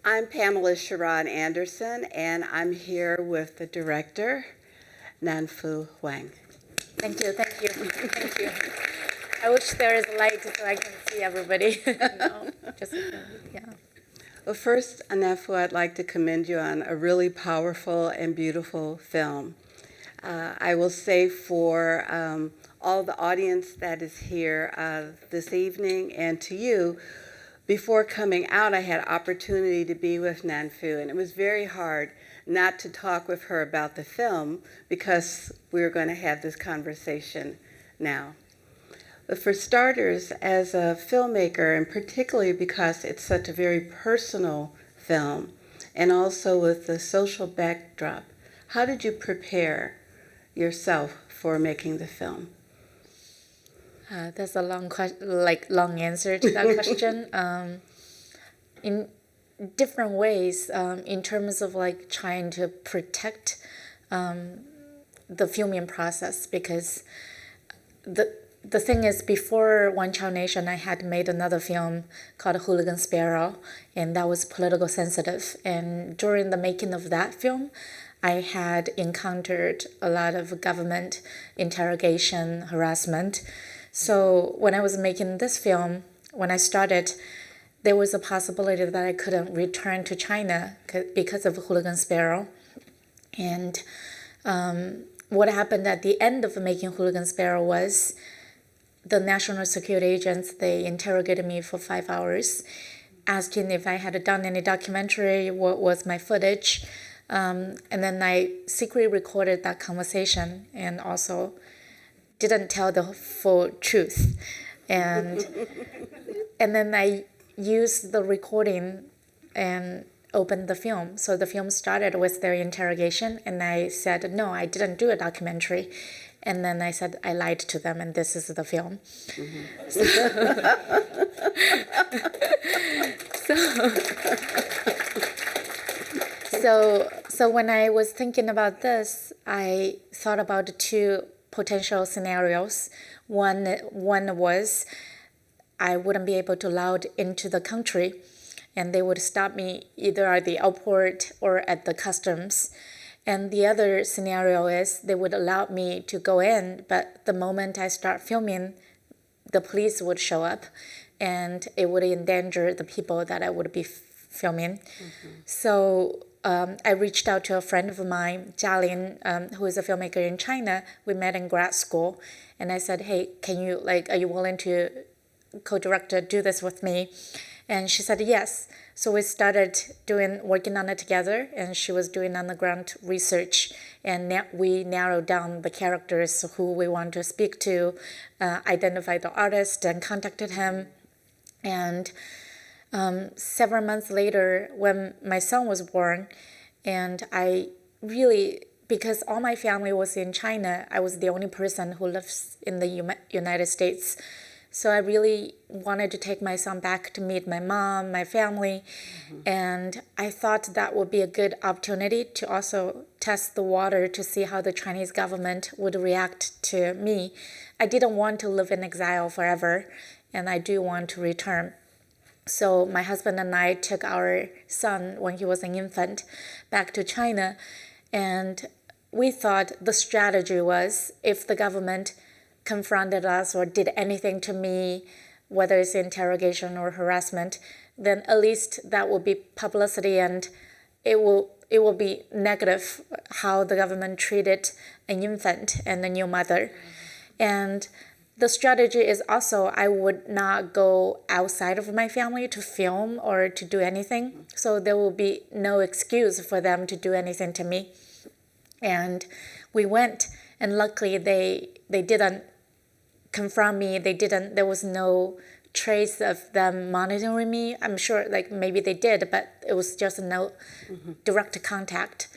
I'm Pamela Sharon Anderson, and I'm here with the director, Nanfu Wang. Thank you. Thank you. I wish there is a light so I can see everybody. No, just yeah. Well, first, Nanfu, I'd like to commend you on a really powerful and beautiful film. I will say for all the audience that is here this evening and to you, before coming out, I had opportunity to be with Nanfu, and it was very hard not to talk with her about the film because we were going to have this conversation now. But for starters, as a filmmaker, and particularly because it's such a very personal film, and also with the social backdrop, how did you prepare yourself for making the film? That's a long answer to that question. In different ways, in terms of like trying to protect the filming process, because the thing is, before One Child Nation, I had made another film called Hooligan Sparrow, and that was political sensitive. And during the making of that film, I had encountered a lot of government interrogation, harassment. So when I was making this film, when I started, there was a possibility that I couldn't return to China because of Hooligan Sparrow. And what happened at the end of making Hooligan Sparrow was the national security agents, they interrogated me for 5 hours, asking if I had done any documentary, what was my footage. And then I secretly recorded that conversation and also didn't tell the full truth. And then I used the recording and opened the film. So the film started with their interrogation, and I said, no, I didn't do a documentary. And then I said, I lied to them, and this is the film. Mm-hmm. So when I was thinking about this, I thought about two potential scenarios. One was I wouldn't be able to allow into the country, and they would stop me either at the airport or at the customs. And the other scenario is they would allow me to go in, but the moment I start filming, the police would show up, and it would endanger the people that I would be filming. Mm-hmm. So I reached out to a friend of mine, Jialin, who is a filmmaker in China. We met in grad school, and I said, hey, are you willing to co-director do this with me? And she said yes. So we started working on it together, and she was doing underground research, and we narrowed down the characters who we want to speak to, identified the artist, and contacted him. And several months later, when my son was born, and I really, because all my family was in China, I was the only person who lives in the United States. So I really wanted to take my son back to meet my mom, my family, and I thought that would be a good opportunity to also test the water to see how the Chinese government would react to me. I didn't want to live in exile forever, and I do want to return. So my husband and I took our son, when he was an infant, back to China, and we thought the strategy was if the government confronted us or did anything to me, whether it's interrogation or harassment, then at least that will be publicity, and it will be negative how the government treated an infant and a new mother. And the strategy is also I would not go outside of my family to film or to do anything, so there will be no excuse for them to do anything to me. And we went, and luckily they didn't confront me. There was no trace of them monitoring me. I'm sure maybe they did, but it was just no direct contact.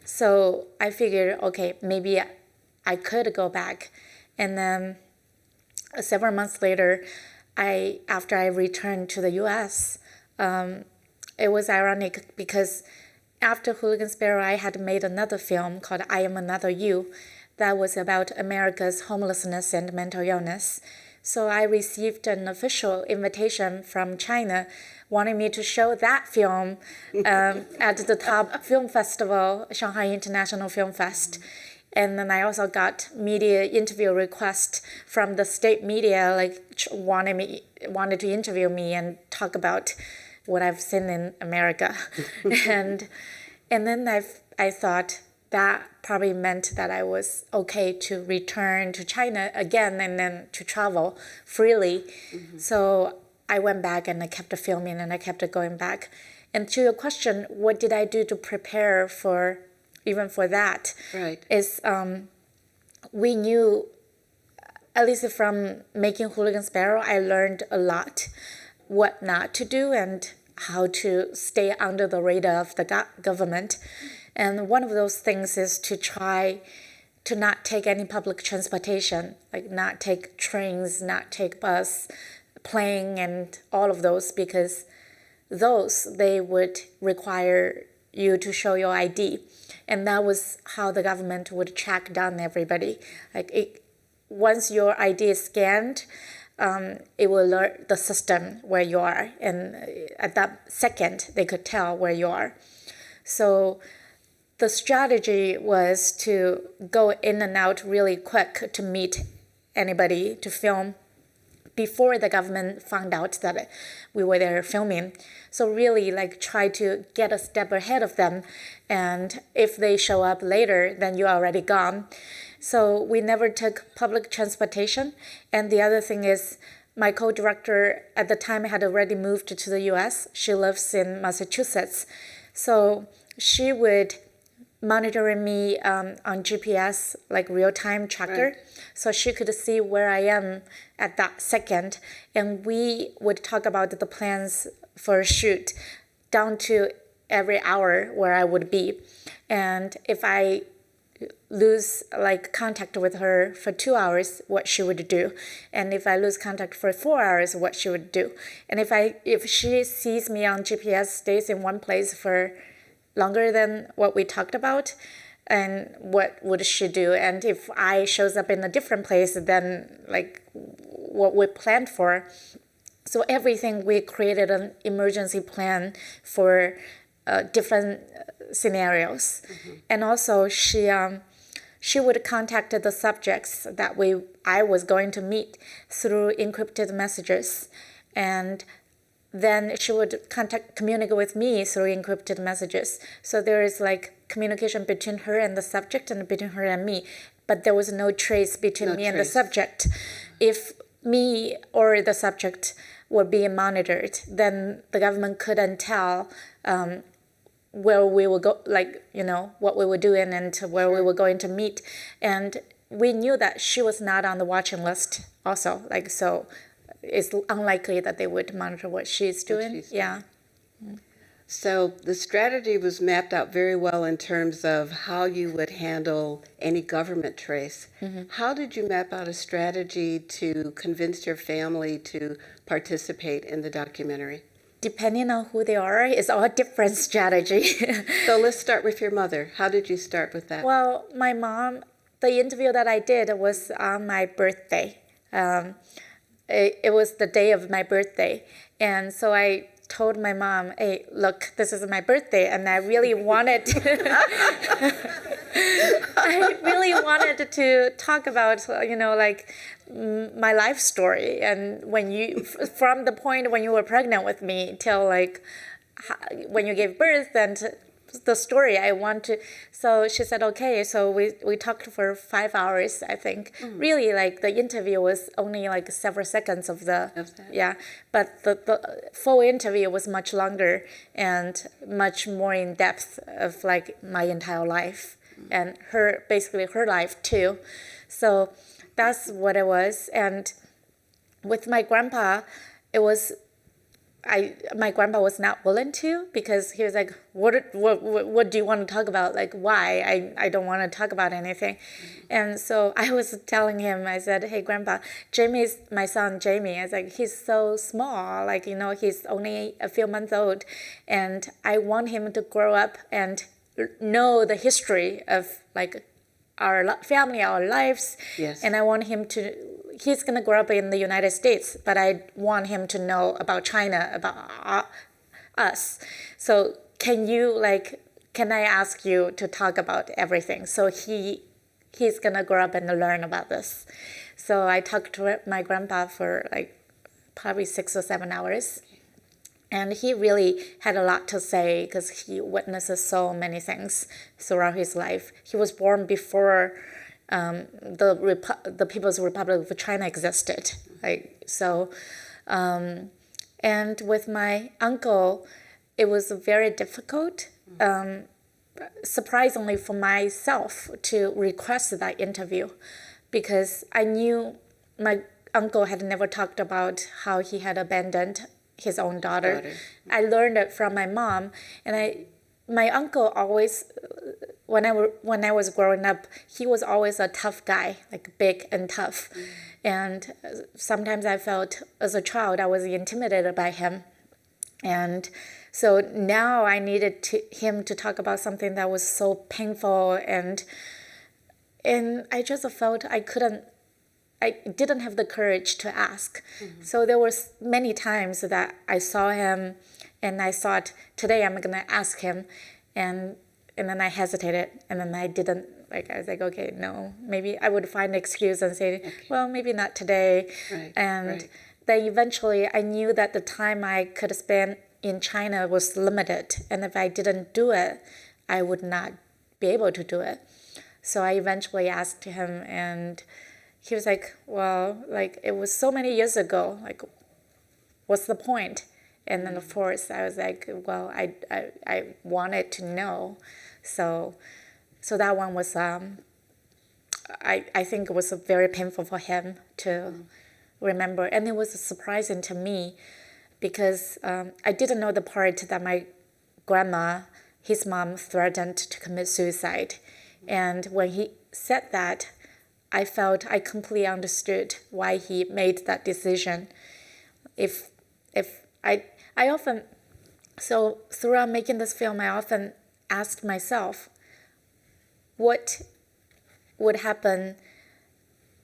So I figured, okay, maybe I could go back. And then several months later, after I returned to the US, it was ironic because after Hooligan Sparrow, I had made another film called I Am Another You that was about America's homelessness and mental illness. So I received an official invitation from China wanting me to show that film at the top film festival, Shanghai International Film Fest. And then I also got media interview requests from the state media, like wanted to interview me and talk about what I've seen in America. and then I thought that probably meant that I was okay to return to China again and then to travel freely. So I went back and I kept filming and I kept going back. And to your question, what did I do to prepare for that? Right. Is we knew, at least from making Hooligan Sparrow, I learned a lot what not to do and how to stay under the radar of the government. And one of those things is to try to not take any public transportation, like not take trains, not take bus, plane, and all of those, because they would require you to show your ID. And that was how the government would track down everybody. Once your ID is scanned, it will alert the system where you are. And at that second, they could tell where you are. So the strategy was to go in and out really quick to meet anybody to film before the government found out that we were there filming. So really try to get a step ahead of them. And if they show up later, then you're already gone. So we never took public transportation. And the other thing is my co-director at the time had already moved to the US. She lives in Massachusetts. So she would monitor me on GPS, real-time tracker. Right. So she could see where I am at that second. And we would talk about the plans for a shoot down to every hour where I would be. And if I lose contact with her for 2 hours, what she would do. And if I lose contact for 4 hours, what she would do. And if she sees me on GPS, stays in one place for longer than what we talked about, and what would she do? And if I shows up in a different place than what we planned for. So everything, we created an emergency plan for different scenarios. And also she would contact the subjects that I was going to meet through encrypted messages, and then she would communicate with me through encrypted messages. So there is communication between her and the subject and between her and me, but there was no trace between me and the subject. If me or the subject were being monitored, then the government couldn't tell where we would go, what we were doing and where we were going to meet. And we knew that she was not on the watching list also, so it's unlikely that they would monitor what she's doing. Yeah. So the strategy was mapped out very well in terms of how you would handle any government trace. How did you map out a strategy to convince your family to participate in the documentary? Depending on who they are, it's all a different strategy. So let's start with your mother. How did you start with that? Well, my mom, the interview that I did was on my birthday. It was the day of my birthday. And so I told my mom, hey, look, this is my birthday, and I really wanted to talk about, my life story. And from the point when you were pregnant with me till when you gave birth, and the story I want to. So she said, okay. So we talked for 5 hours, I think. Really, the interview was only several seconds of the, yeah. But the full interview was much longer and much more in depth of my entire life and basically her life too. So that's what it was. And with my grandpa, it was, my grandpa was not willing to, because he was like, what do you want to talk about? Why? I don't want to talk about anything. And so I was telling him, I said, hey, Grandpa, Jamie's my son, Jamie. I was like, he's so small, he's only a few months old. And I want him to grow up and know the history of our family, our lives. Yes. And I want he's gonna grow up in the United States, but I want him to know about China, about us. So can I ask you to talk about everything? So he's gonna grow up and learn about this. So I talked to my grandpa for like probably 6 or 7 hours. And he really had a lot to say because he witnesses so many things throughout his life. He was born before the People's Republic of China existed. And with my uncle, it was very difficult, surprisingly for myself, to request that interview because I knew my uncle had never talked about how he had abandoned his own daughter. I learned it from my mom, and my uncle always, when I was growing up, he was always a tough guy, like big and tough. And sometimes I felt as a child I was intimidated by him. And so now I needed him to talk about something that was so painful, and I just felt I didn't have the courage to ask. So there were many times that I saw him and I thought, today I'm going to ask him. And then I hesitated, and then I didn't. I was like, okay, no. Maybe I would find an excuse and say, well, maybe not today. Then eventually I knew that the time I could spend in China was limited. And if I didn't do it, I would not be able to do it. So I eventually asked him, and he was like, well, it was so many years ago, what's the point? And then of course I was like, well, I wanted to know. So that one was, I think it was very painful for him to remember. And it was surprising to me because I didn't know the part that my grandma, his mom, threatened to commit suicide. And when he said that, I felt I completely understood why he made that decision. If I often, so throughout making this film, I often asked myself, what would happen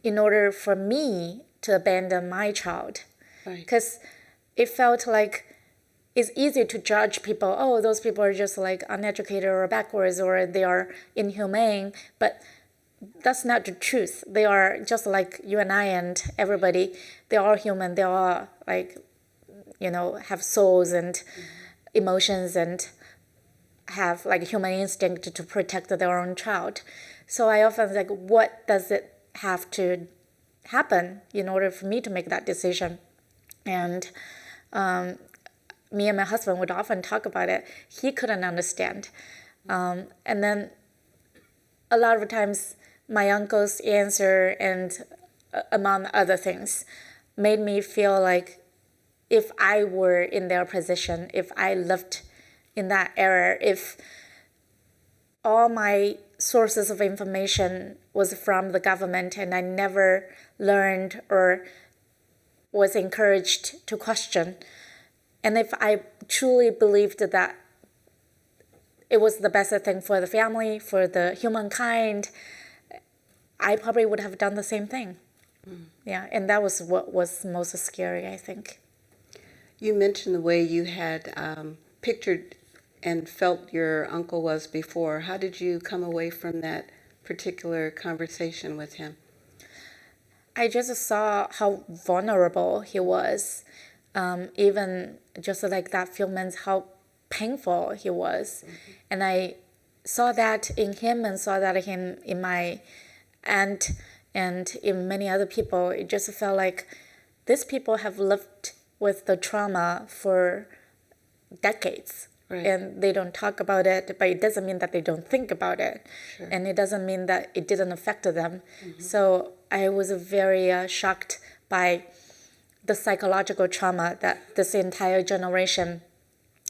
in order for me to abandon my child? Because it felt like it's easy to judge people. Oh, those people are just uneducated or backwards, or they are inhumane. But that's not the truth. They are just like you and I and everybody. They are human. They are have souls and emotions and have human instinct to protect their own child. So I often what does it have to happen in order for me to make that decision? And me and my husband would often talk about it. He couldn't understand. And then a lot of times my uncle's answer and among other things made me feel like if I were in their position, if I lived in that era, if all my sources of information was from the government and I never learned or was encouraged to question, and if I truly believed that it was the best thing for the family, for the humankind, I probably would have done the same thing. Yeah, and that was what was most scary, I think. You mentioned the way you had pictured and felt your uncle was before. How did you come away from that particular conversation with him? I just saw how vulnerable he was, even just like that few months, how painful he was. And I saw that in him and saw that in my aunt and in many other people. It just felt like these people have lived with the trauma for decades. And they don't talk about it, but it doesn't mean that they don't think about it. And it doesn't mean that it didn't affect them. So I was very shocked by the psychological trauma that this entire generation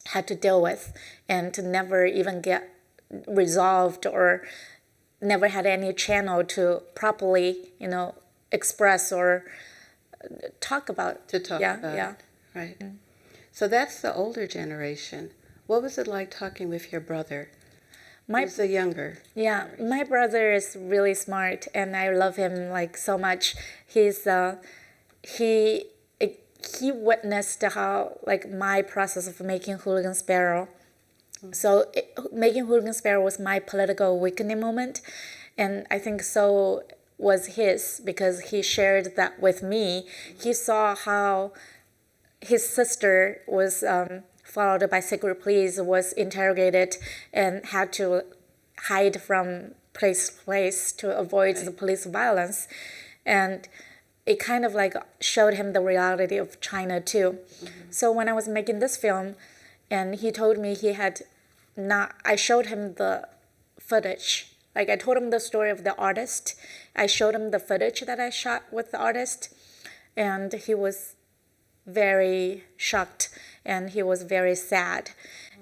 had to deal with and to never even get resolved or never had any channel to properly, express or talk about. To talk about it. Right. So that's the older generation. What was it like talking with your brother? Who's the younger? Yeah, my brother is really smart, and I love him like so much. He's he he witnessed how like my process of making Hooligan Sparrow. So making Hooligan Sparrow was my political awakening moment, and I think so was his because he shared that with me. He saw how his sister was followed by secret police, was interrogated, and had to hide from place to place to avoid the police violence. And it kind of like showed him the reality of China too. So when I was making this film, and he told me he had not, I showed him the footage. Like I told him the story of the artist. I showed him the footage that I shot with the artist, and he was very shocked and he was very sad.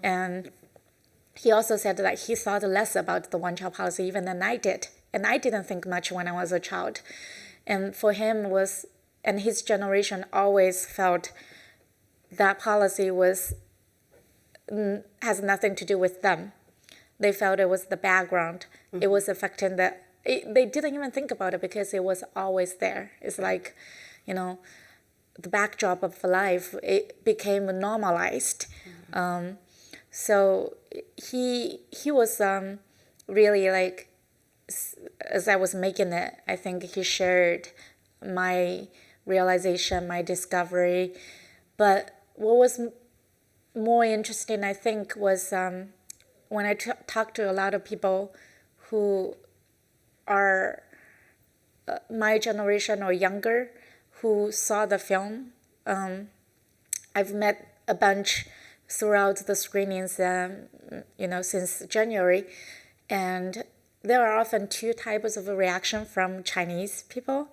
And he also said that he thought less about the one-child policy even than I did. And I didn't think much when I was a child. And for him was, and his generation always felt that policy was has nothing to do with them. They felt it was the background. It was affecting the. They didn't even think about it because it was always there. It's like, the backdrop of life. It became normalized. So he was really like, as I was making it, I think he shared my realization, my discovery. But what was more interesting, I think, was when I talked to a lot of people who are my generation or younger who saw the film. I've met a bunch throughout the screenings, since January, and there are often two types of a reaction from Chinese people.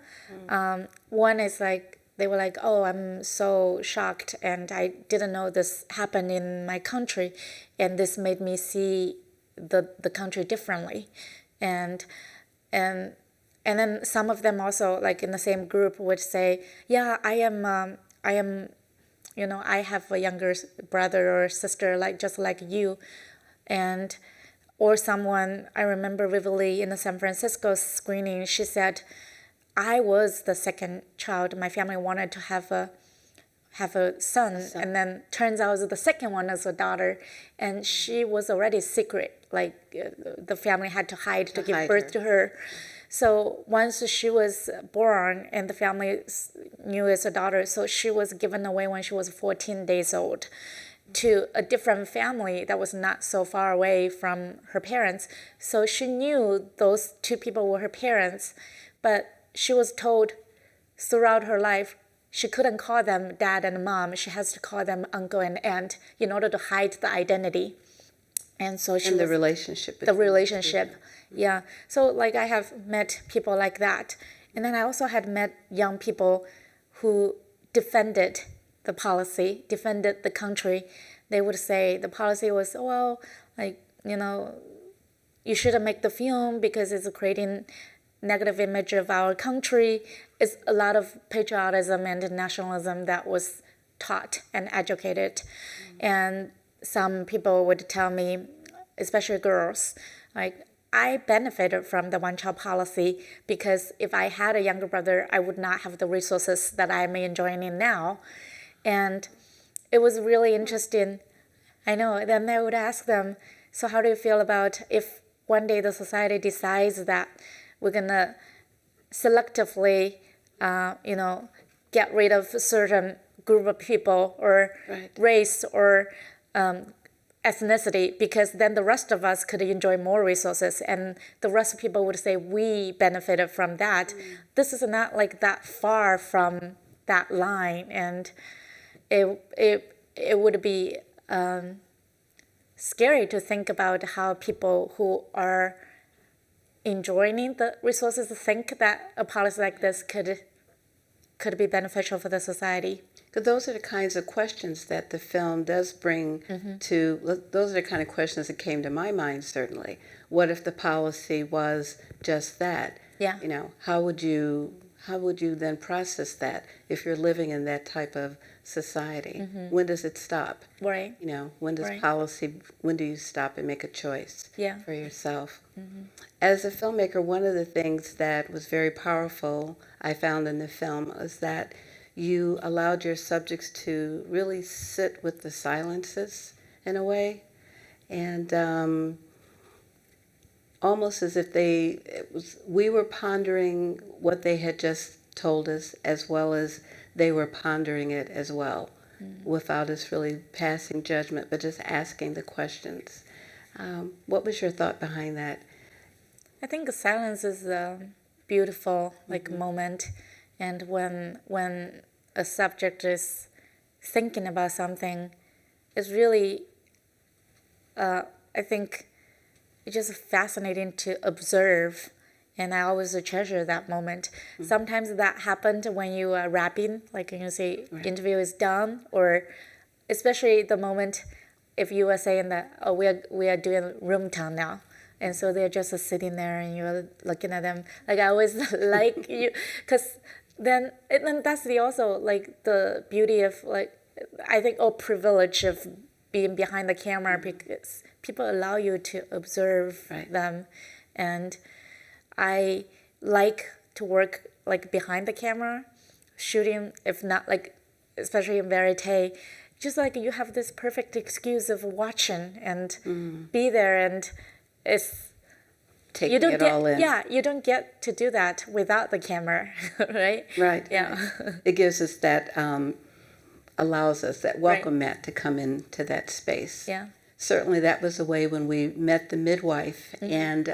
One is like, they were like, oh, I'm so shocked, and I didn't know this happened in my country, and this made me see the country differently. And then some of them also, like in the same group, would say, yeah, I have a younger brother or sister just like you. And or someone, I remember vividly in the San Francisco screening, she said, I was the second child. My family wanted to have a son, and then turns out the second one is a daughter, and she was already secret. Like the family had to hide to give birth to her. So once she was born and the family knew it's a daughter, so she was given away when she was 14 days old to a different family that was not so far away from her parents. So she knew those two people were her parents, but she was told throughout her life she couldn't call them dad and mom. She has to call them uncle and aunt in order to hide the identity. And so she the relationship. The relationship, yeah. So like I have met people like that. And then I also had met young people who defended the policy, defended the country. They would say the policy was, well, you shouldn't make the film because it's creating negative image of our country. It's a lot of patriotism and nationalism that was taught and educated. And some people would tell me, especially girls, like, I benefited from the one-child policy because if I had a younger brother, I would not have the resources that I'm enjoying now. And it was really interesting. I know. Then I would ask them, so how do you feel about if one day the society decides that we're going to selectively, get rid of a certain group of people or race or ethnicity, because then the rest of us could enjoy more resources and the rest of people would say we benefited from that. This is not like that far from that line, and it would be scary to think about how people who are enjoying the resources think that a policy like this could be beneficial for the society. Because those are the kinds of questions that the film does bring to, those are the kind of questions that came to my mind, certainly. What if the policy was just that? Yeah. How would you how would you then process that if you're living in that type of society? When does it stop? Right. You know, when does Right. policy, when do you stop and make a choice Yeah. for yourself? As a filmmaker, one of the things that was very powerful I found in the film was that you allowed your subjects to really sit with the silences in a way, and almost as if we were pondering what they had just told us as well as they were pondering it as well, without us really passing judgment, but just asking the questions. What was your thought behind that? I think silence is a beautiful moment, and when a subject is thinking about something, it's really, I think, it's just fascinating to observe, and I always treasure that moment. Sometimes that happened when you are rapping, like when you say interview is done, or especially the moment if you were saying that, oh, we are doing room town now. And so they're just sitting there and you're looking at them. Like I always like you, because then that's also like the beauty of like, I think, or privilege of being behind the camera, because people allow you to observe them. And I like to work like behind the camera, shooting, if not like, especially in Verite, just like you have this perfect excuse of watching and be there, and it's Taking it all in. Yeah, you don't get to do that without the camera, right? Right. Yeah. It gives us that, allows us that welcome mat to come into that space. Yeah. Certainly that was the way when we met the midwife and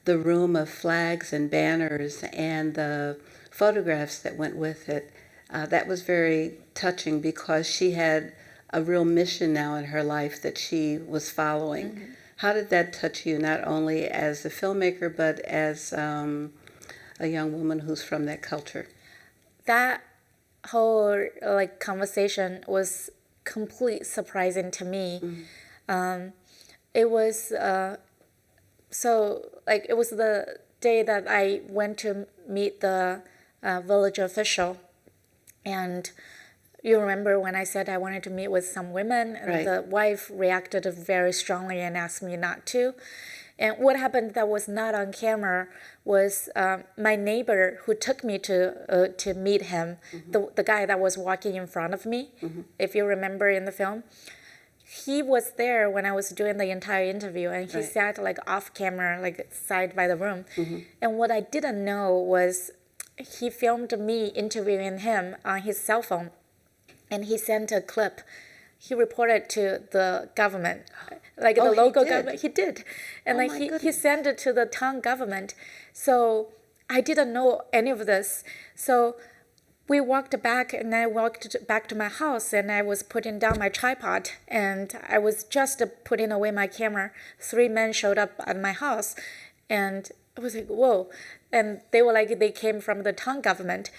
the room of flags and banners and the photographs that went with it. That was very touching because she had a real mission now in her life that she was following. How did that touch you, not only as a filmmaker, but as a young woman who's from that culture? That whole like conversation was complete surprising to me. It was so like it was the day that I went to meet the village official, and you remember when I said I wanted to meet with some women, and the wife reacted very strongly and asked me not to. And what happened that was not on camera was my neighbor who took me to meet him, the guy that was walking in front of me, if you remember in the film. He was there when I was doing the entire interview, and he sat like off camera, like side by the room. And what I didn't know was he filmed me interviewing him on his cell phone. And he sent a clip. He reported to the government, like the local government. He did, and he sent it to the town government. So I didn't know any of this. So we walked back, and I walked back to my house, and I was putting down my tripod, and I was just putting away my camera. 3 men showed up at my house, and I was like, whoa! And they were like, they came from the town government,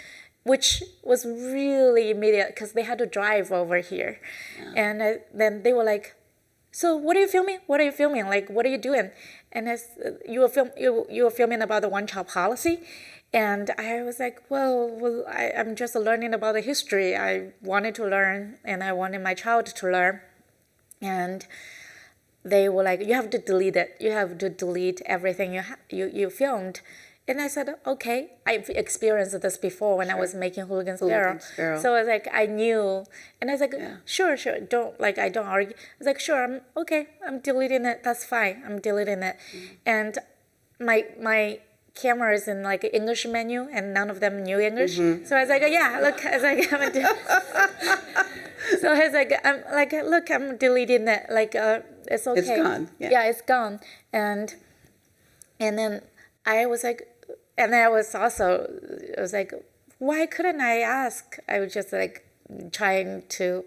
which was really immediate because they had to drive over here. And then they were like, so what are you filming? What are you filming? Like, what are you doing? And you were filming about the one-child policy? And I was like, well, I'm just learning about the history. I wanted to learn, and I wanted my child to learn. And they were like, you have to delete it. You have to delete everything you filmed. And I said, okay, I've experienced this before when I was making Hooligan Sparrow. So I was like, I knew. And I was like, sure, I don't argue. I was like, sure, I'm deleting it. That's fine. I'm deleting it. And my camera is in like English menu, and none of them knew English. So I was like, yeah, look, I was like, so I was like, look, I'm deleting it. Like, it's okay. It's gone. Yeah, it's gone. And then I was like, and I was like, why couldn't I ask? I was just like trying to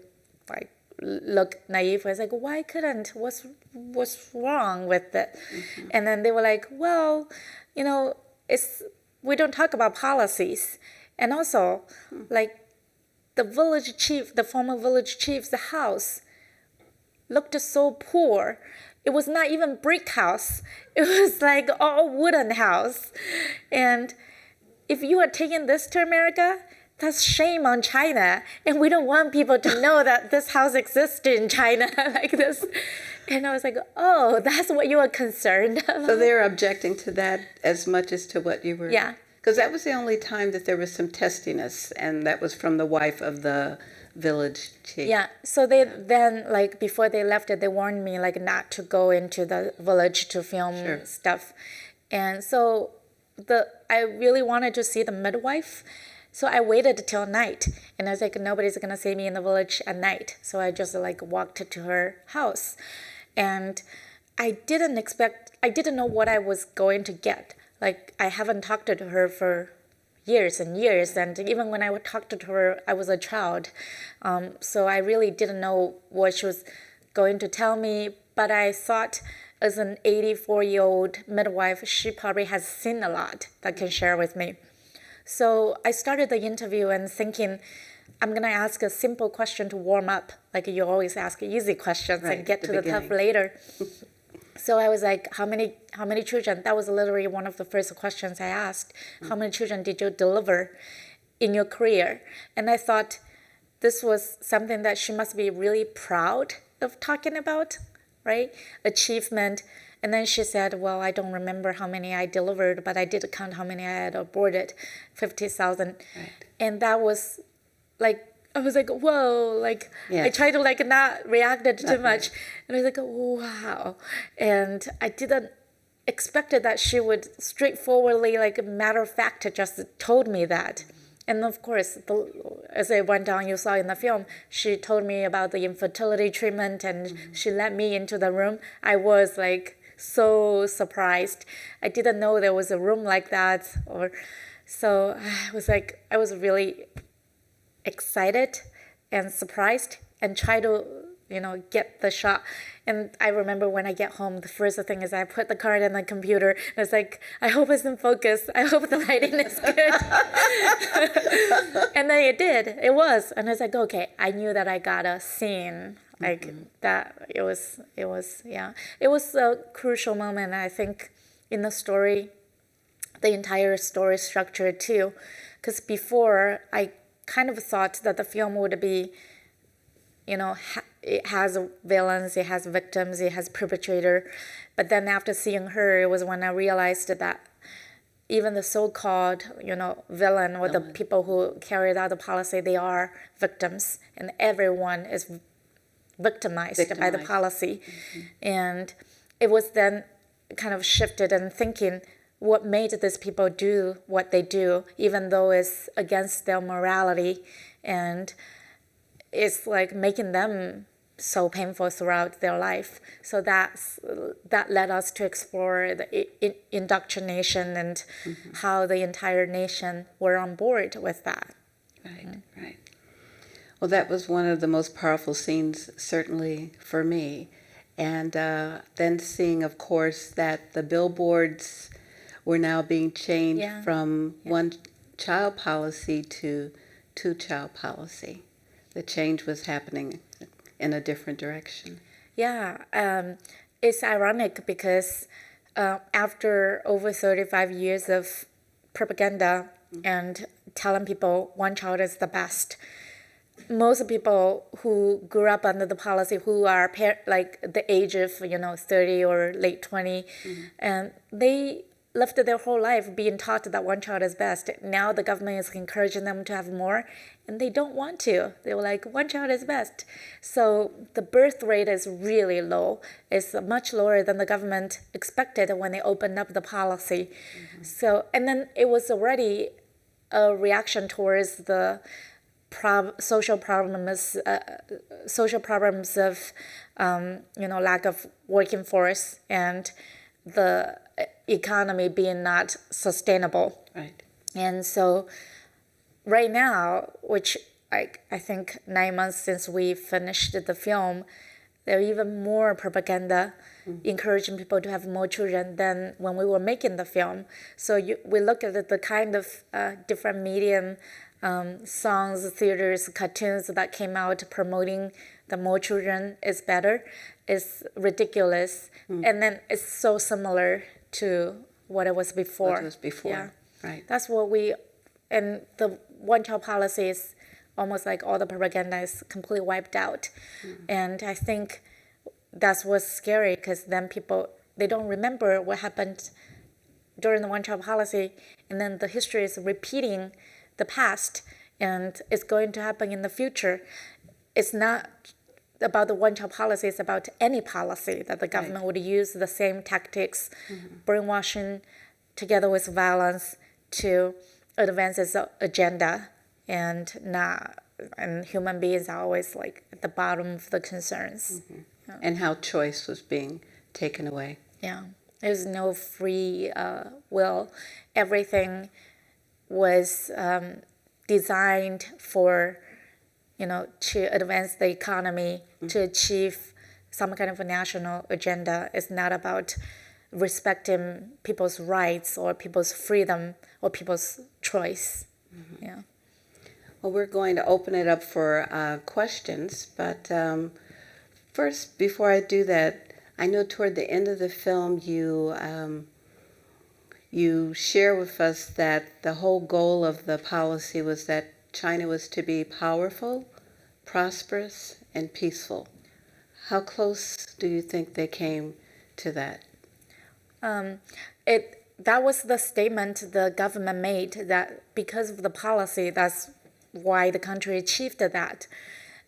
like look naive. I was like, why couldn't? What's wrong with it? And then they were like, well, we don't talk about policies. And also, like the village chief, the former village chief's house looked so poor. It was not even brick house. It was like all wooden house. And if you are taking this to America, that's shame on China. And we don't want people to know that this house exists in China like this. And I was like, oh, that's what you are concerned about. So they're objecting to that as much as to what you were... Yeah. Because that was the only time that there was some testiness, and that was from the wife of the village chief. Yeah, so they then, like, before they left it, they warned me, like, not to go into the village to film stuff. And so I really wanted to see the midwife. So I waited till night, and I was like, nobody's gonna see me in the village at night. So I just like walked to her house, and I didn't know what I was going to get. Like, I haven't talked to her for years and years, and even when I talked to her, I was a child. So I really didn't know what she was going to tell me, but I thought as an 84-year-old midwife, she probably has seen a lot that can share with me. So I started the interview and thinking, I'm going to ask a simple question to warm up. Like you always ask easy questions and get to the tough later. So I was like, how many children? That was literally one of the first questions I asked. How many children did you deliver in your career? And I thought this was something that she must be really proud of talking about, right? Achievement. And then she said, well, I don't remember how many I delivered, but I did count how many I had aborted, 50,000. Right. And that was like, I was like, whoa, like, I tried to like not react it too much. And I was like, wow. And I didn't expect that she would straightforwardly, like matter of fact, just told me that. And of course, as I went on, you saw in the film, she told me about the infertility treatment, and she let me into the room. I was like so surprised. I didn't know there was a room like that. So I was really excited and surprised and try to, get the shot. And I remember when I get home, the first thing is I put the card in the computer. And it's like, I hope it's in focus. I hope the lighting is good. And then it did. It was. And I was like, okay, I knew that I got a scene like that. It was a crucial moment, I think, in the story, the entire story structure too. Because before, I kind of thought that the film would be, it has villains, it has victims, it has perpetrator. But then after seeing her, it was when I realized that even the so-called, villain or the people who carried out the policy, they are victims, and everyone is victimized by the policy. And it was then kind of shifted and thinking, what made these people do what they do, even though it's against their morality, and it's like making them so painful throughout their life. So that led us to explore the indoctrination and how the entire nation were on board with that. Right. Well, that was one of the most powerful scenes, certainly for me. And then seeing, of course, that the billboards were now being changed from one-child policy to two-child policy. The change was happening in a different direction. Yeah, it's ironic because after over 35 years of propaganda and telling people one child is the best, most people who grew up under the policy, who are like the age of 30 or late 20, and they lived their whole life being taught that one child is best. Now the government is encouraging them to have more, and they don't want to. They were like, one child is best. So the birth rate is really low. It's much lower than the government expected when they opened up the policy. So, and then it was already a reaction towards the social problems of lack of working force and the economy being not sustainable. Right. And so right now, which I think 9 months since we finished the film, there are even more propaganda encouraging people to have more children than when we were making the film. So we look at the kind of different medium, songs, theaters, cartoons that came out promoting the more children is better. It's ridiculous. And then it's so similar to what it was before. What it was before. Yeah. Right. That's what and the one-child policy is almost like all the propaganda is completely wiped out. And I think that's what's scary, because then people, they don't remember what happened during the one-child policy, and then the history is repeating the past, and it's going to happen in the future. It's not about the one-child policy, it's about any policy that the government would use the same tactics, brainwashing together with violence to advance its agenda, and human beings are always like at the bottom of the concerns. And how choice was being taken away. Yeah, there's no free will. Everything was designed for, to advance the economy, to achieve some kind of a national agenda. It's not about respecting people's rights or people's freedom or people's choice. Yeah. Well, we're going to open it up for questions, but first, before I do that, I know toward the end of the film you share with us that the whole goal of the policy was that China was to be powerful, prosperous, and peaceful. How close do you think they came to that? That was the statement the government made, that because of the policy, that's why the country achieved that.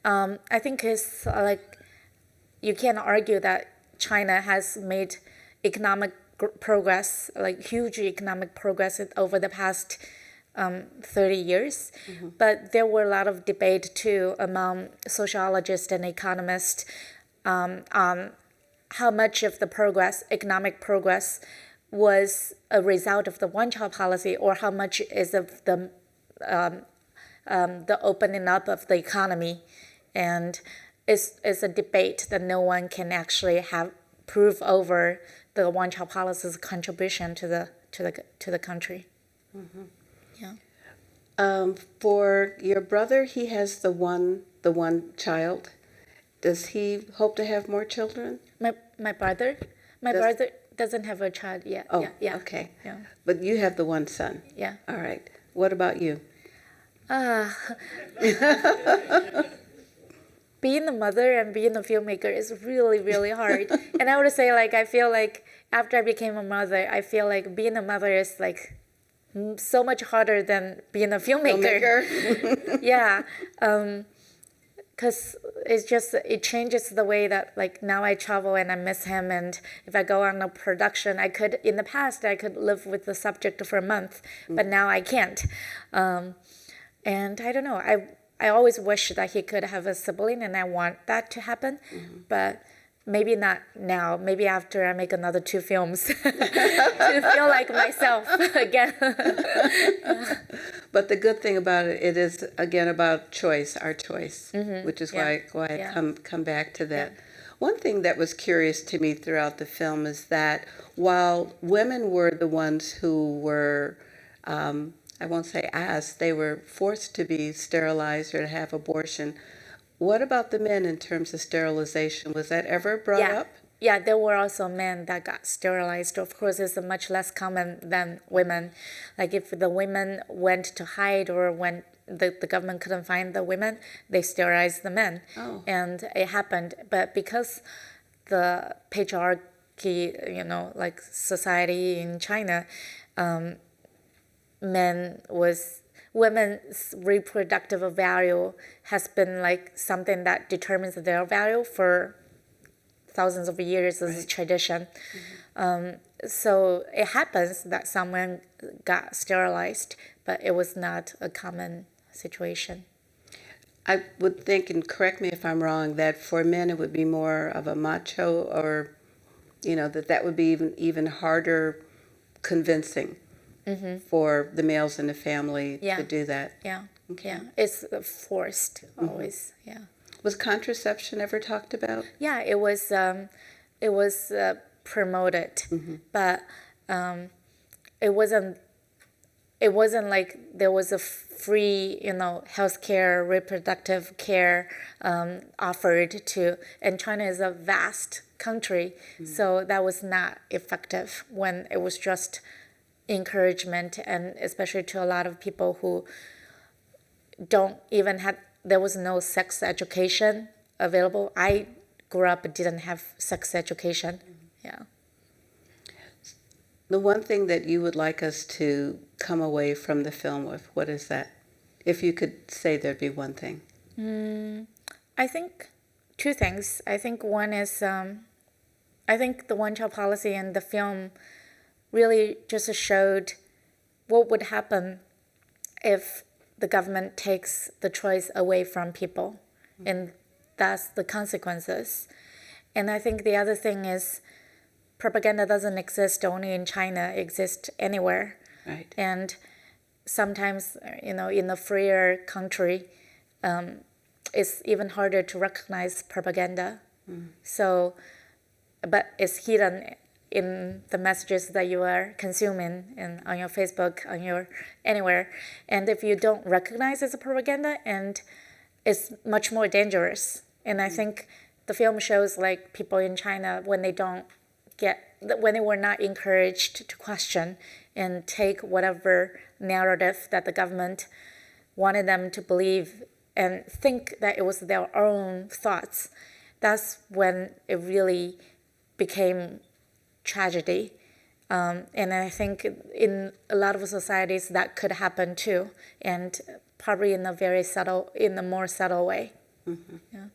I think it's like you can't argue that China has made economic progress, like huge economic progress over the past 30 years. But there were a lot of debate too among sociologists and economists on how much of the progress, economic progress, was a result of the one-child policy, or how much is of the opening up of the economy. And it's a debate that no one can actually have proof over the one-child policy's contribution to the country. Yeah. For your brother, he has the one child. Does he hope to have more children? My brother doesn't have a child yet. Oh, yeah. Okay. Yeah. But you have the one son. Yeah. All right. What about you? Being a mother and being a filmmaker is really, really hard. And I would say, like, I feel like after I became a mother, I feel like being a mother is like so much harder than being a filmmaker. Yeah. Because it changes the way that, like, now I travel and I miss him, and if I go on a production, in the past I could live with the subject for a month, but now I can't. And I don't know, I always wish that he could have a sibling, and I want that to happen, but maybe not now. Maybe after I make another 2 films to feel like myself again. But the good thing about it is, again, about choice, our choice, which is why I come back to that. One thing that was curious to me throughout the film is that while women were the ones who were, I won't say asked, they were forced to be sterilized or to have abortion. What about the men in terms of sterilization? Was that ever brought up? Yeah, there were also men that got sterilized. Of course, it's much less common than women. Like if the women went to hide, or when the government couldn't find the women, they sterilized the men. Oh. And it happened. But because the patriarchy, like society in China, women's reproductive value has been like something that determines their value for thousands of years as a tradition. So it happens that someone got sterilized, but it was not a common situation. I would think, and correct me if I'm wrong, that for men it would be more of a macho, or that would be even harder convincing for the males in the family to do that. Yeah. Okay. Yeah. It's forced always. Yeah. Was contraception ever talked about? Yeah, it was promoted, but it wasn't like there was a free, healthcare, reproductive care offered to. And China is a vast country, so that was not effective when it was just encouragement, and especially to a lot of people who don't even have, there was no sex education available. I grew up and didn't have sex education. Yeah. The one thing that you would like us to come away from the film with, what is that? If you could say there'd be one thing. I think two things. I think one is, I think the one-child policy and the film really just showed what would happen if the government takes the choice away from people, and that's the consequences. And I think the other thing is propaganda doesn't exist only in China, it exists anywhere. Right. And sometimes, in a freer country, it's even harder to recognize propaganda. So, but it's hidden in the messages that you are consuming on your Facebook, on your anywhere. And if you don't recognize it's a propaganda, and it's much more dangerous. And I think the film shows like people in China when they were not encouraged to question and take whatever narrative that the government wanted them to believe and think that it was their own thoughts. That's when it really became tragedy. And I think in a lot of societies that could happen too, and probably in a more subtle way. Yeah.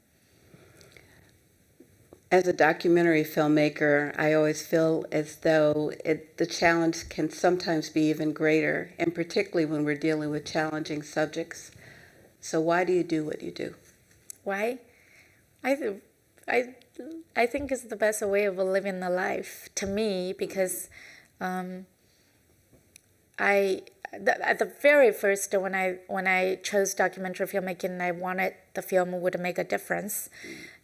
As a documentary filmmaker, I always feel as though the challenge can sometimes be even greater, and particularly when we're dealing with challenging subjects. So why do you do what you do? Why? I think it's the best way of living the life to me, because at the very first, when I chose documentary filmmaking, I wanted the film would make a difference,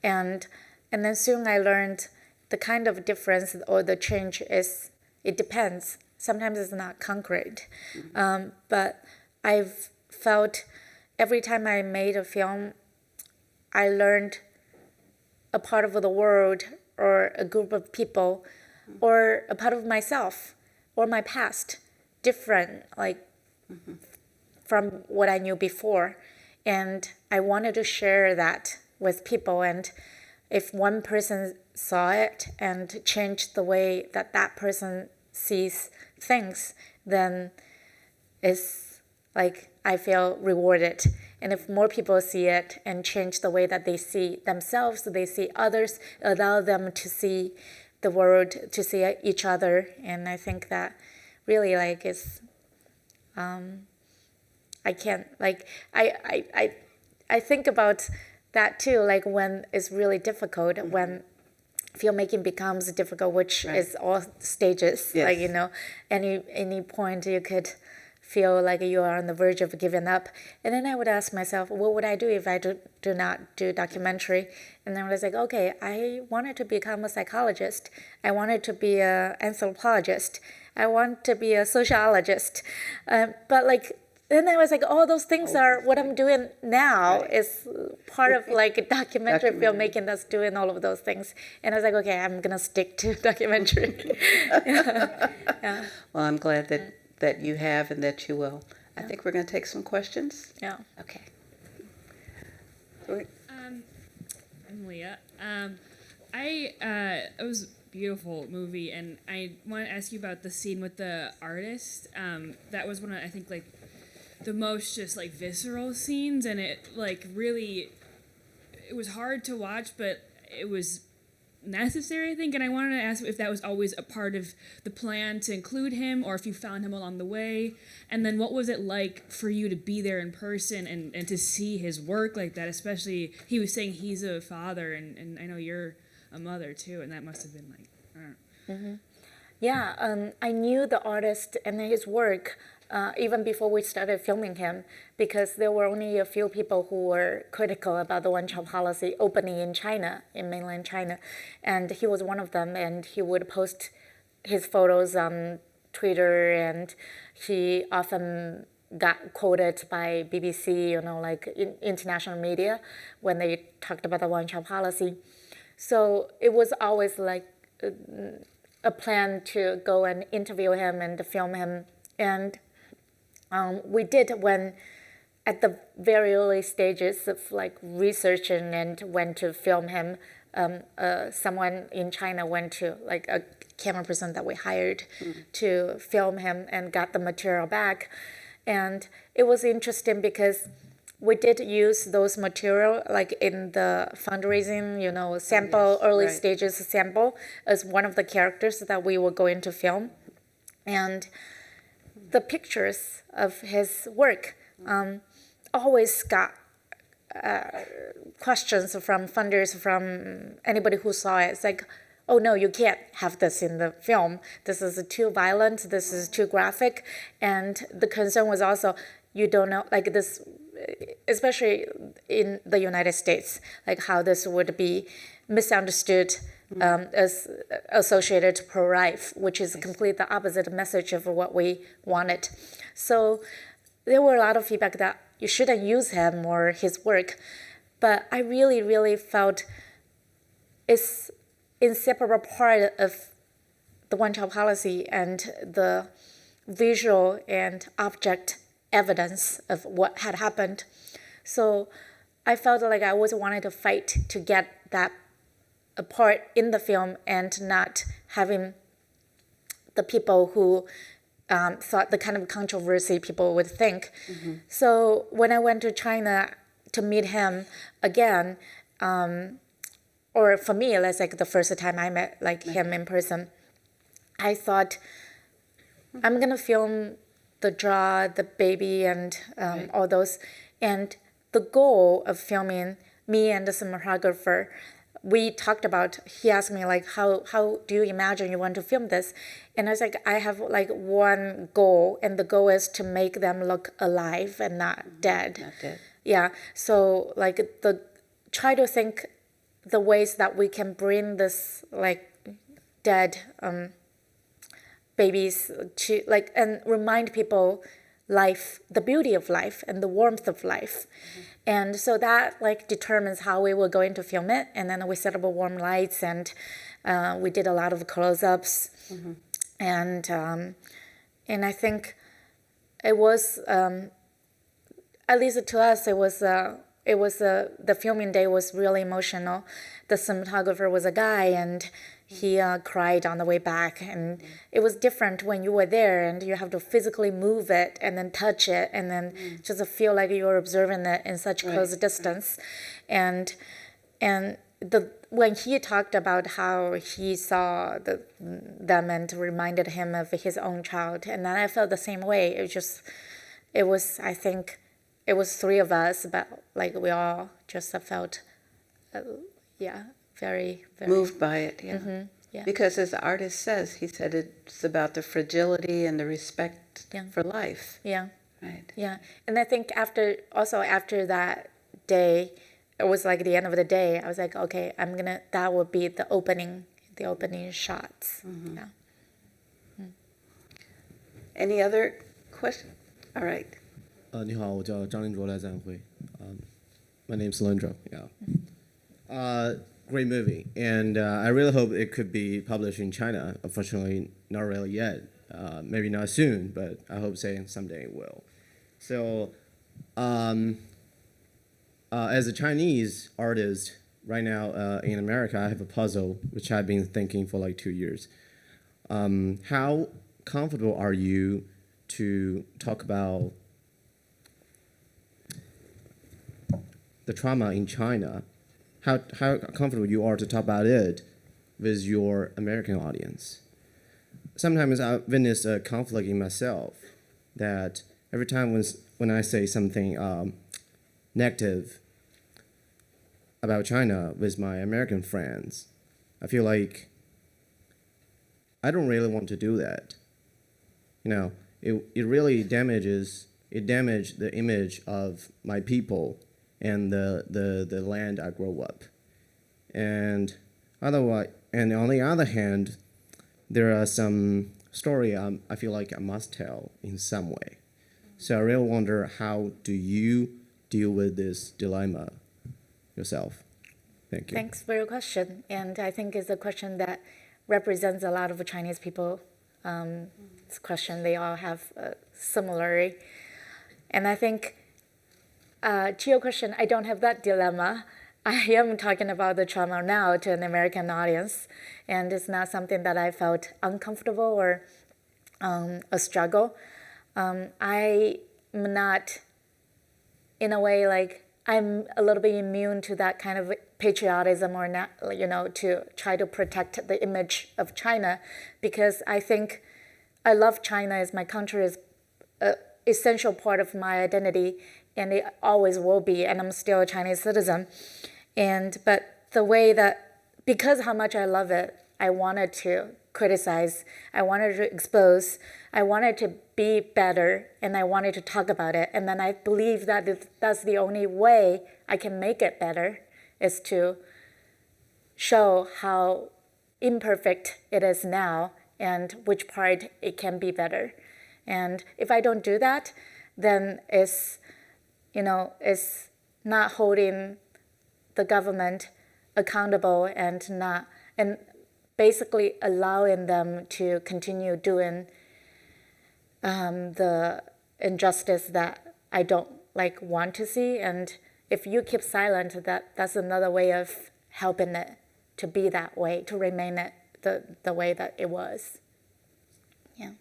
and then soon I learned the kind of difference or the change it depends. Sometimes it's not concrete, but I've felt every time I made a film, I learned a part of the world or a group of people or a part of myself or my past different, like from what I knew before. And I wanted to share that with people. And if one person saw it and changed the way that that person sees things, then it's like I feel rewarded. And if more people see it and change the way that they see themselves, they see others, allow them to see the world, to see each other. And I think that really like is, I can't, like, I think about that too, like when it's really difficult, when filmmaking becomes difficult, which is all stages, like, any point you could feel like you are on the verge of giving up. And then I would ask myself, what would I do if I do not do documentary? And then I was like, okay, I wanted to become a psychologist. I wanted to be an anthropologist. I want to be a sociologist. But like, then I was like, all those things are what I'm doing now is part of like documentary filmmaking that's doing all of those things. And I was like, okay, I'm going to stick to documentary. Yeah. Well, I'm glad that you have and that you will. I think we're going to take some questions. Yeah. Okay. I'm Leah. It was a beautiful movie, and I want to ask you about the scene with the artist. That was one of, I think, like, the most just, like, visceral scenes, and it, like, really, it was hard to watch, but it was necessary, I think, and I wanted to ask if that was always a part of the plan to include him, or if you found him along the way, and then what was it like for you to be there in person and to see his work like that, especially, he was saying he's a father, and I know you're a mother too, and that must have been like, I don't know. Yeah, I knew the artist and his work even before we started filming him, because there were only a few people who were critical about the one-child policy opening in China, in mainland China, and he was one of them, and he would post his photos on Twitter, and he often got quoted by BBC, like international media when they talked about the one-child policy. So it was always like a plan to go and interview him and film him. And we did when at the very early stages of like researching and when to film him. Someone in China went to like a camera person that we hired to film him and got the material back. And it was interesting because we did use those material like in the fundraising, sample, early stages sample as one of the characters that we were going to film. And the pictures of his work always got questions from funders, from anybody who saw it. It's like, oh no, you can't have this in the film. This is too violent, this is too graphic. And the concern was also, you don't know, like this, especially in the United States, like how this would be misunderstood as associated to pro-life, which is completely the opposite message of what we wanted. So there were a lot of feedback that you shouldn't use him or his work. But I really, really felt it's inseparable part of the one-child policy and the visual and object evidence of what had happened. So I felt like I always wanted to fight to get that a part in the film and not having the people who thought the kind of controversy people would think. So when I went to China to meet him again, or for me, that's like the first time I met like him in person, I thought I'm gonna film the jaw, the baby, and all those. And the goal of filming me and the cinematographer, we talked about, he asked me like, how do you imagine you want to film this? And I was like, I have like one goal, and the goal is to make them look alive and not dead. Not dead. Yeah, so like try to think the ways that we can bring this like dead babies to like, and remind people life, the beauty of life and the warmth of life. And so that like determines how we were going to film it. And then we set up warm lights, and we did a lot of close-ups. And I think it was, at least to us, the filming day was really emotional. The cinematographer was a guy, and he cried on the way back. And it was different when you were there and you have to physically move it and then touch it and then just feel like you're observing it in such close distance. And when he talked about how he saw them and reminded him of his own child, and then I felt the same way. I think it was three of us, but like we all just felt, very, very Moved by it, yeah. yeah. Because as the artist says, he said it's about the fragility and the respect for life. Yeah. Right. Yeah. And I think after that day, it was like the end of the day, I was like, okay, that would be the opening shots. Yeah. Any other question? All right. 你好，我叫张林卓，来自安徽。My name's Lindro. Yeah. Great movie, and I really hope it could be published in China. Unfortunately, not really yet. Maybe not soon, but I hope someday it will. So, as a Chinese artist right now in America, I have a puzzle which I've been thinking for like 2 years. How comfortable are you to talk about the trauma in China? How comfortable you are to talk about it with your American audience? Sometimes I witness a conflict in myself that every time when I say something negative about China with my American friends, I feel like I don't really want to do that. It really damages the image of my people and the land I grew up. And on the other hand, there are some story I feel like I must tell in some way. So I really wonder, how do you deal with this dilemma yourself? Thank you. Thanks for your question. And I think it's a question that represents a lot of Chinese people. This question they all have similarly, and I think to your question, I don't have that dilemma. I am talking about the trauma now to an American audience, and it's not something that I felt uncomfortable or a struggle. I am not, in a way, like I'm a little bit immune to that kind of patriotism or not, to try to protect the image of China, because I think I love China as my country is an essential part of my identity, and it always will be, and I'm still a Chinese citizen. But the way that, because how much I love it, I wanted to criticize, I wanted to expose, I wanted to be better, and I wanted to talk about it. And then I believe that that's the only way I can make it better, is to show how imperfect it is now and which part it can be better. And if I don't do that, then it's not holding the government accountable and basically allowing them to continue doing the injustice that I don't want to see. And if you keep silent, that's another way of helping it to be that way, to remain it the way that it was. Yeah.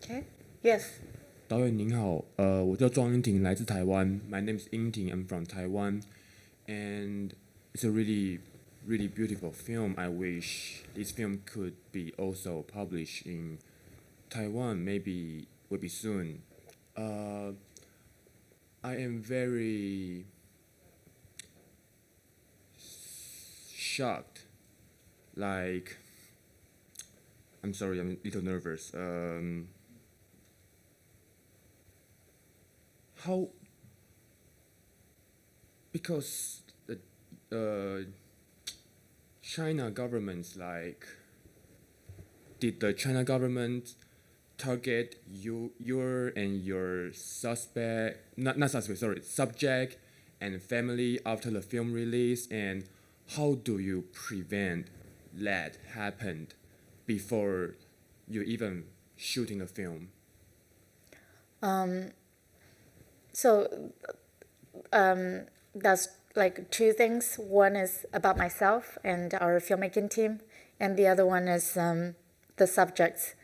Okay. Yes. 导演您好，我叫庄英婷，来自台湾。My name is Ying Ting. I'm from Taiwan, and it's a really, really beautiful film. I wish this film could be also published in Taiwan. Maybe will be soon. I am very shocked. Like, I'm sorry, I'm a little nervous. How? Because the China government's did the China government target your and your subject and family after the film release, and how do you prevent that happened before you even shooting the film? So that's two things. One is about myself and our filmmaking team, and the other one is the subjects.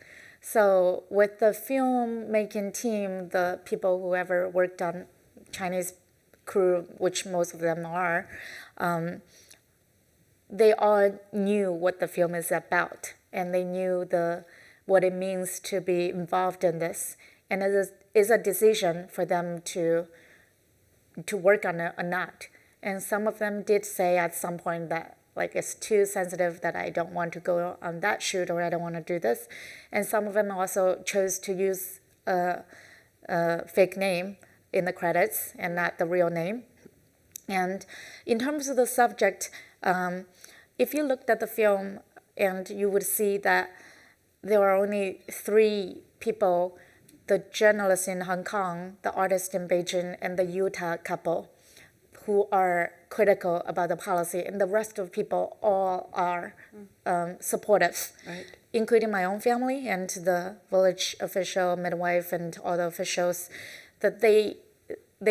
So with the filmmaking team, the people who ever worked on Chinese crew, which most of them are, they all knew what the film is about, and they knew what it means to be involved in this. And it is a decision for them to work on it or not. And some of them did say at some point that it's too sensitive, that I don't want to go on that shoot, or I don't want to do this. And some of them also chose to use a fake name in the credits and not the real name. And in terms of the subject, if you looked at the film, and you would see that there were only 3 people: the journalist in Hong Kong, the artist in Beijing, and the Utah couple, who are critical about the policy, and the rest of people all are supportive, Right. including my own family and the village official, midwife, and all the officials, that they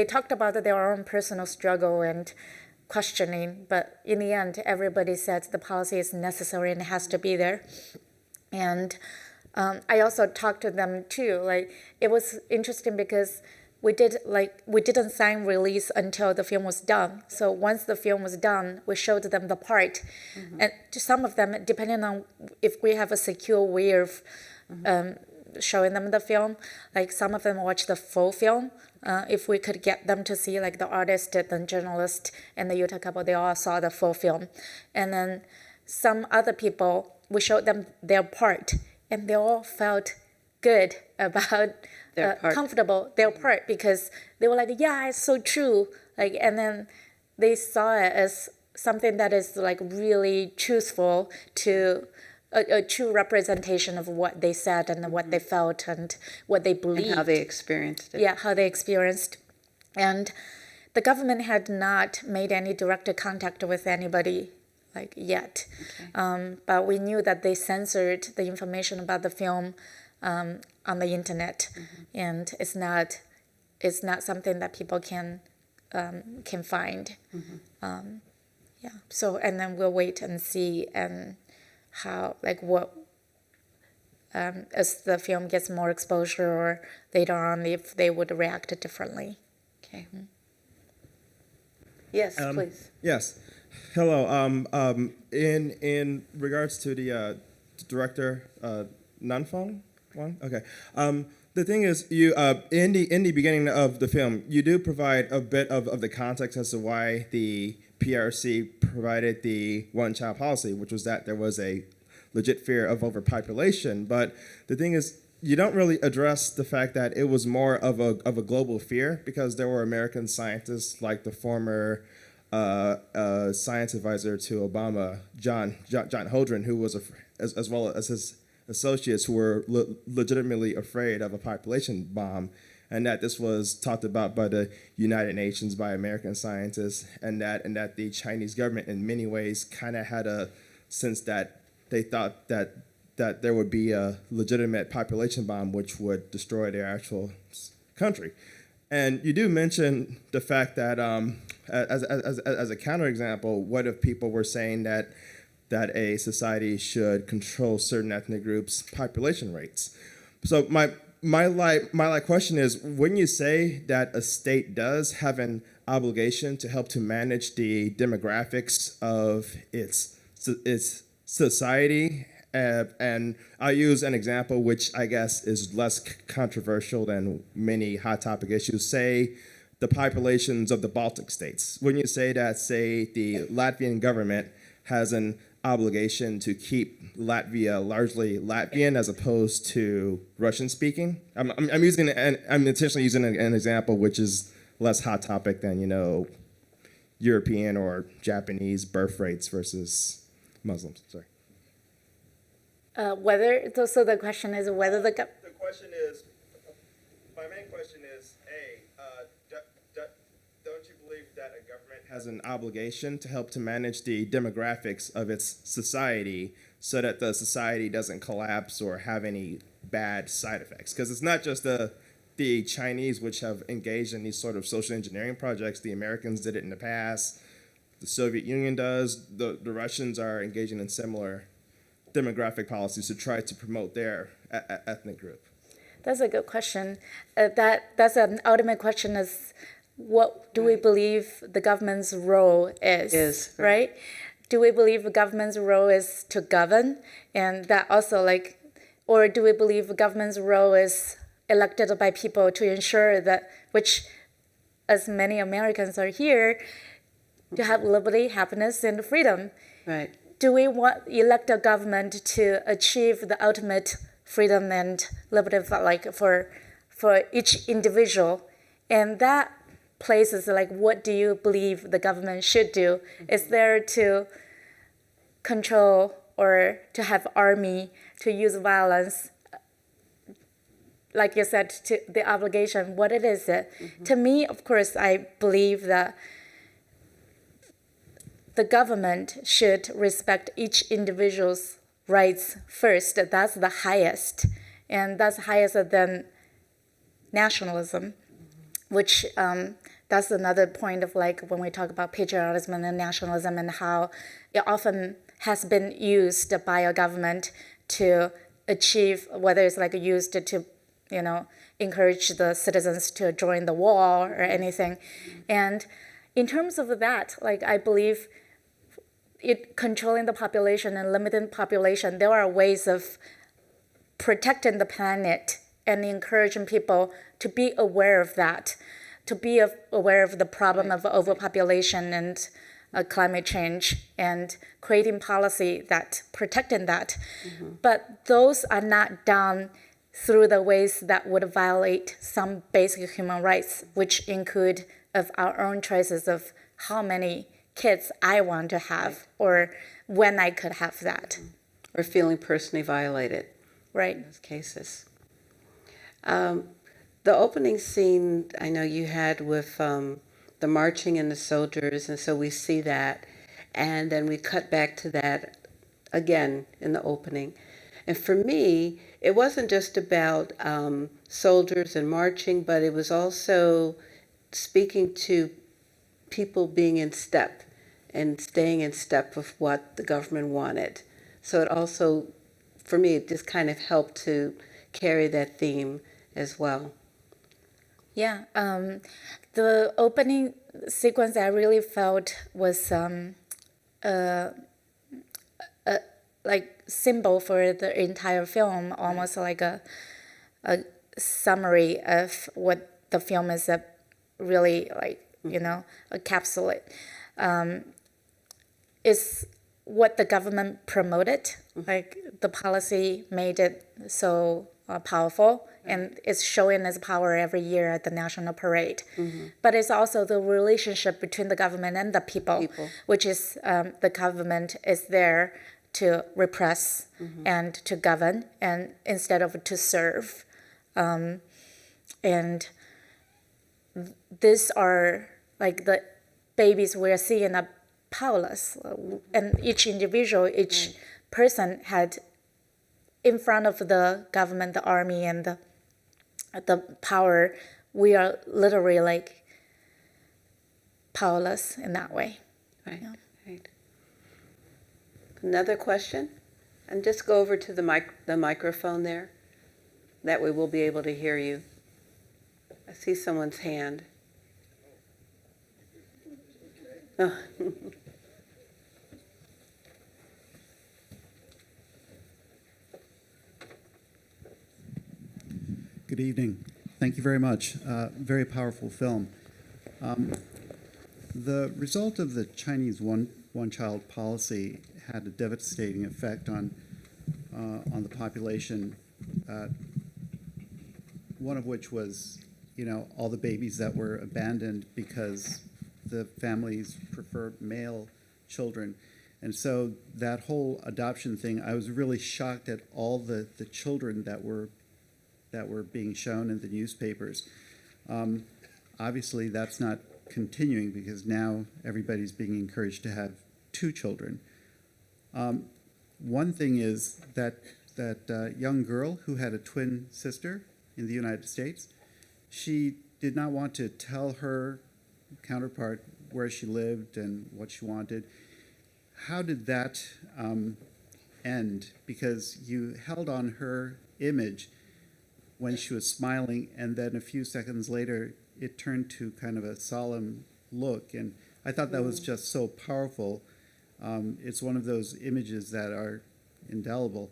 talked about their own personal struggle and questioning, but in the end, everybody said the policy is necessary and has to be there. And I also talked to them too. It was interesting because we didn't sign release until the film was done. So once the film was done, we showed them the part, and to some of them, depending on if we have a secure way of showing them the film, some of them watched the full film. If we could get them to see, the artist, the journalist, and the Utah couple, they all saw the full film. And then some other people, we showed them their part, and they all felt good about Their part. comfortable their part, because they were like, yeah, it's so true. And then they saw it as something that is really truthful, to a true representation of what they said and what they felt and what they believed. And how they experienced it. Yeah, how they experienced. And the government had not made any direct contact with anybody like yet. But we knew that they censored the information about the film on the internet, and it's not something that people can find. Yeah. So, and then we'll wait and see how, like, what as the film gets more exposure, or later on if they would react differently. Okay. Yes, please. Yes. Hello. In regards to the director, Nanfu Wang. Okay. The thing is, you in the beginning of the film, you do provide a bit of the context as to why the PRC provided the one-child policy, which was that there was a legit fear of overpopulation. But the thing is, you don't really address the fact that it was more of a global fear, because there were American scientists like the former science advisor to Obama, John Holdren, who was as well as his associates, who were legitimately afraid of a population bomb, and that this was talked about by the United Nations, by American scientists, and that the Chinese government in many ways kind of had a sense that they thought that there would be a legitimate population bomb which would destroy their actual country. And you do mention the fact that, as a counterexample, what if people were saying that a society should control certain ethnic groups' population rates? So my question is, when you say that a state does have an obligation to help to manage the demographics of its society, and I'll use an example which I guess is less controversial than many hot topic issues, say the populations of the Baltic states. When you say that, say, the Latvian government has an obligation to keep Latvia largely Latvian as opposed to Russian speaking. I'm intentionally using an example which is less hot topic than, European or Japanese birth rates versus Muslims. Sorry. So the question is whether the question is, my main question is, don't you believe that a government has an obligation to help to manage the demographics of its society so that the society doesn't collapse or have any bad side effects? Because it's not just the Chinese which have engaged in these sort of social engineering projects. The Americans did it in the past. The Soviet Union does. The Russians are engaging in similar demographic policies to try to promote their ethnic group. That's a good question. That's an ultimate question: is what do we believe the government's role is? Right? Do we believe the government's role is to govern, and that also or do we believe the government's role is elected by people to ensure that, which, as many Americans are here, to have liberty, happiness, and freedom? Right. Do we elect a government to achieve the ultimate freedom and liberty for each individual? And that place is what do you believe the government should do? Is there to control or to have army, to use violence? Like you said, to the obligation, what it is. To me, of course, I believe that the government should respect each individual's rights first. That's the highest, and that's higher than nationalism, which that's another point of when we talk about patriotism and nationalism, and how it often has been used by a government to achieve, whether it's used to encourage the citizens to join the war or anything. And in terms of that, I believe controlling the population and limiting population, there are ways of protecting the planet and encouraging people to be aware of that, to be aware of the problem of overpopulation and climate change, and creating policy that protecting that. But those are not done through the ways that would violate some basic human rights, which include of our own choices of how many kids I want to have, or when I could have that. Or feeling personally violated. Right. In those cases. The opening scene I know you had with the marching and the soldiers, and so we see that. and then we cut back to that again in the opening. And for me, it wasn't just about soldiers and marching, but it was also speaking to people being in step and staying in step with what the government wanted. So it also, for me, it just kind of helped to carry that theme as well. Yeah, the opening sequence I really felt was like symbol for the entire film, almost like a summary of what the film is really like, a capsule. Is what the government promoted, like the policy made it so powerful, and it's showing its power every year at the national parade. But it's also the relationship between the government and the people. Which is the government is there to repress and to govern, and instead of to serve. And these are like the babies we're seeing are powerless, and each individual, each person had in front of the government, the army, and the power. We are literally like powerless in that way. Right. Right. Another question? And just go over to the microphone there. That way we'll be able to hear you. I see someone's hand. Oh. Good evening. Thank you very much. Very powerful film. The result of the Chinese one-child policy had a devastating effect on the population. One of which was, all the babies that were abandoned because the families prefer male children. And so that whole adoption thing, I was really shocked at all the children that were being shown in the newspapers. Obviously, that's not continuing because now everybody's being encouraged to have 2 children. One thing is that young girl who had a twin sister in the United States, she did not want to tell her counterpart where she lived and what she wanted. How did that end? Because you held on her image when she was smiling, and then a few seconds later, it turned to kind of a solemn look. And I thought that was just so powerful. It's one of those images that are indelible.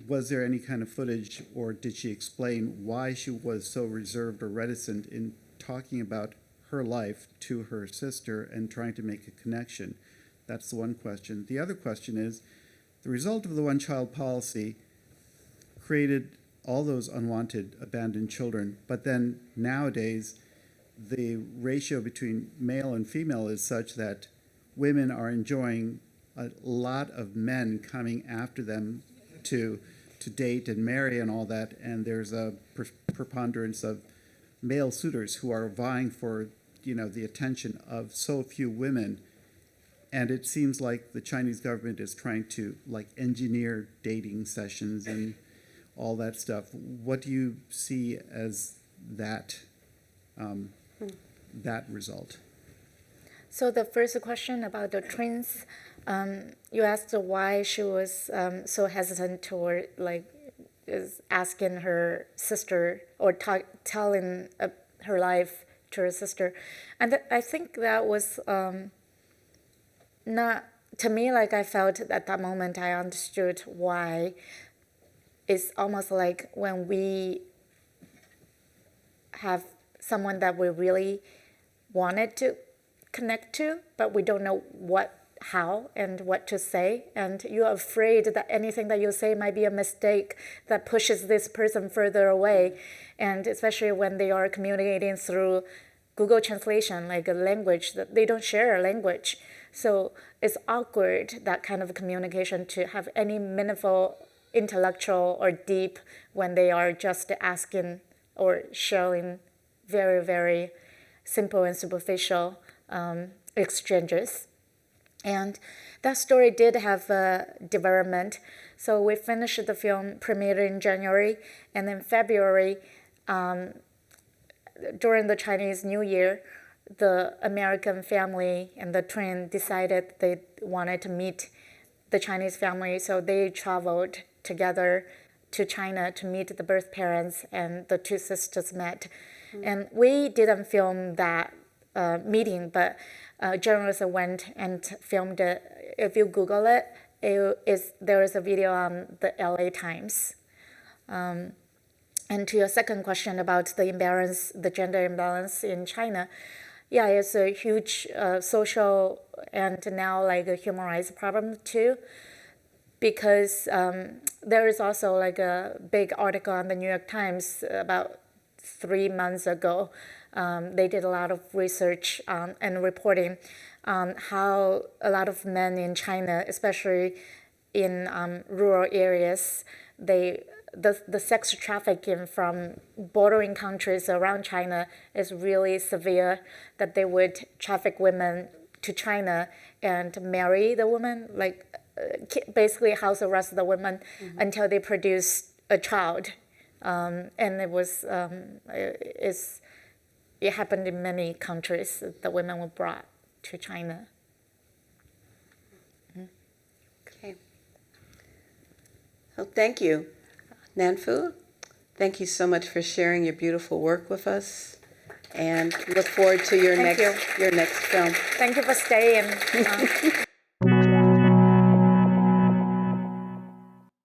Was there any kind of footage, or did she explain why she was so reserved or reticent in talking about her life to her sister and trying to make a connection? That's the one question. The other question is, the result of the one-child policy created all those unwanted abandoned children, but then nowadays the ratio between male and female is such that women are enjoying a lot of men coming after them to date and marry and all that, and there's a preponderance of male suitors who are vying for the attention of so few women. And it seems like the Chinese government is trying to engineer dating sessions and all that stuff. What do you see as that result? So the first question about the twins, you asked why she was so hesitant toward is asking her sister or telling her life to her sister, and I think that was not to me. I felt at that moment I understood why. It's almost like when we have someone that we really wanted to connect to, but we don't know how and what to say, and you're afraid that anything that you say might be a mistake that pushes this person further away, and especially when they are communicating through Google Translation, like a language that they don't share a language. So it's awkward, that kind of communication, to have any meaningful intellectual or deep when they are just asking or sharing very, very simple and superficial exchanges. And that story did have a development. So we finished the film, premiered in January, and in February, during the Chinese New Year, the American family and the twin decided they wanted to meet the Chinese family, so they traveled together to China to meet the birth parents, and the two sisters met. And we didn't film that meeting, but journalists went and filmed it. If you Google it, there is a video on the LA Times. And to your second question about the imbalance, the gender imbalance in China, yeah, it's a huge social and now like a human rights problem too, because there is also like a big article on the New York Times about 3 months ago. They did a lot of research and reporting on how a lot of men in China, especially in rural areas, the sex trafficking from bordering countries around China is really severe, that they would traffic women to China and marry the woman, like basically house arrest the women until they produce a child. And it happened in many countries. The women were brought to China. Okay. Well, thank you. Nanfu, thank you so much for sharing your beautiful work with us, and look forward to your Thank next film. Thank you for staying.